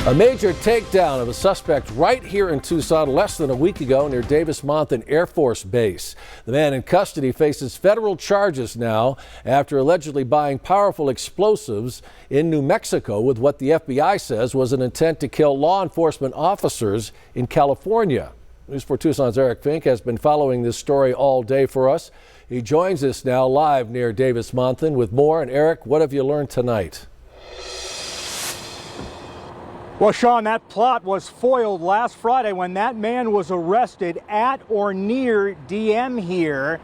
A major takedown of a suspect right here in Tucson less than a week ago near Davis-Monthan Air Force Base. The man in custody faces federal charges now after allegedly buying powerful explosives in New Mexico with what the FBI says was an intent to kill law enforcement officers in California. News 4 Tucson's Eric Fink has been following this story all day for us. He joins us now live near Davis-Monthan with more. And Eric, what have you learned tonight? Well, Sean, that plot was foiled last Friday when that man was arrested at or near DM here.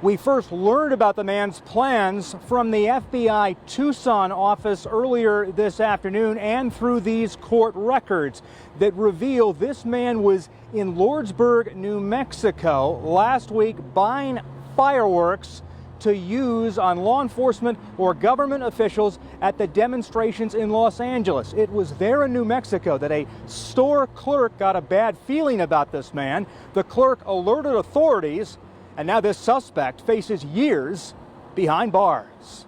We first learned about the man's plans from the FBI Tucson office earlier this afternoon and through these court records that reveal this man was in Lordsburg, New Mexico last week buying fireworks to use on law enforcement or government officials at the demonstrations in Los Angeles. It was there in New Mexico that a store clerk got a bad feeling about this man. The clerk alerted authorities, and now this suspect faces years behind bars.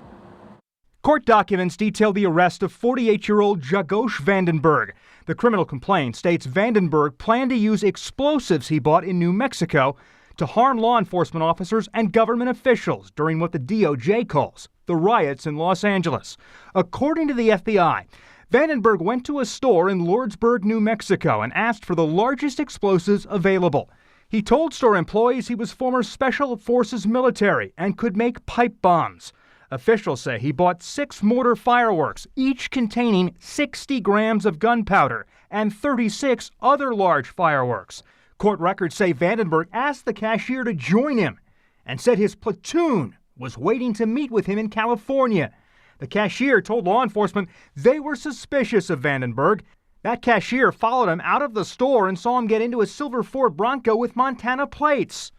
Court documents detail the arrest of 48-year-old Grzegorz Vandenberg. The criminal complaint states Vandenberg planned to use explosives he bought in New Mexico to harm law enforcement officers and government officials during what the DOJ calls the riots in Los Angeles. According to the FBI, Vandenberg went to a store in Lordsburg, New Mexico and asked for the largest explosives available. He told store employees he was former Special Forces military and could make pipe bombs. Officials say he bought 6 mortar fireworks, each containing 60 grams of gunpowder and 36 other large fireworks. Court records say Vandenberg asked the cashier to join him and said his platoon was waiting to meet with him in California. The cashier told law enforcement they were suspicious of Vandenberg. That cashier followed him out of the store and saw him get into a silver Ford Bronco with Montana plates.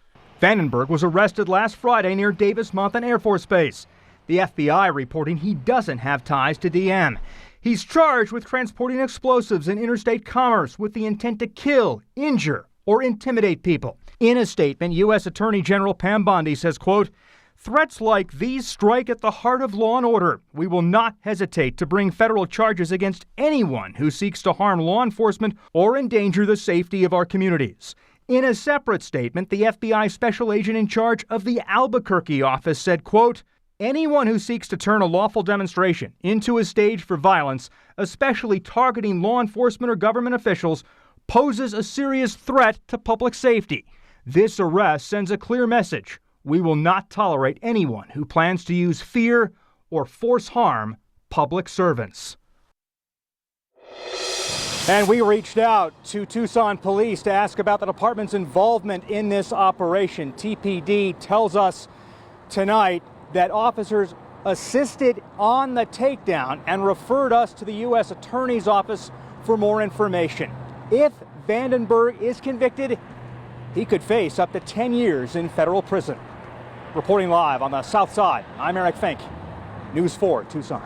Vandenberg was arrested last Friday near Davis-Monthan Air Force Base. The FBI reporting he doesn't have ties to DM. He's charged with transporting explosives in interstate commerce with the intent to kill, injure, or intimidate people. In a statement, U.S. Attorney General Pam Bondi says, quote, "Threats like these strike at the heart of law and order. We will not hesitate to bring federal charges against anyone who seeks to harm law enforcement or endanger the safety of our communities." In a separate statement, the FBI special agent in charge of the Albuquerque office said, quote, "Anyone who seeks to turn a lawful demonstration into a stage for violence, especially targeting law enforcement or government officials, poses a serious threat to public safety. This arrest sends a clear message. We will not tolerate anyone who plans to use fear or force harm public servants." And we reached out to Tucson police to ask about the department's involvement in this operation. TPD tells us tonight that officers assisted on the takedown and referred us to the U.S. Attorney's Office for more information. If Vandenberg is convicted, he could face up to 10 years in federal prison. Reporting live on the South Side, I'm Eric Fink, News 4 Tucson.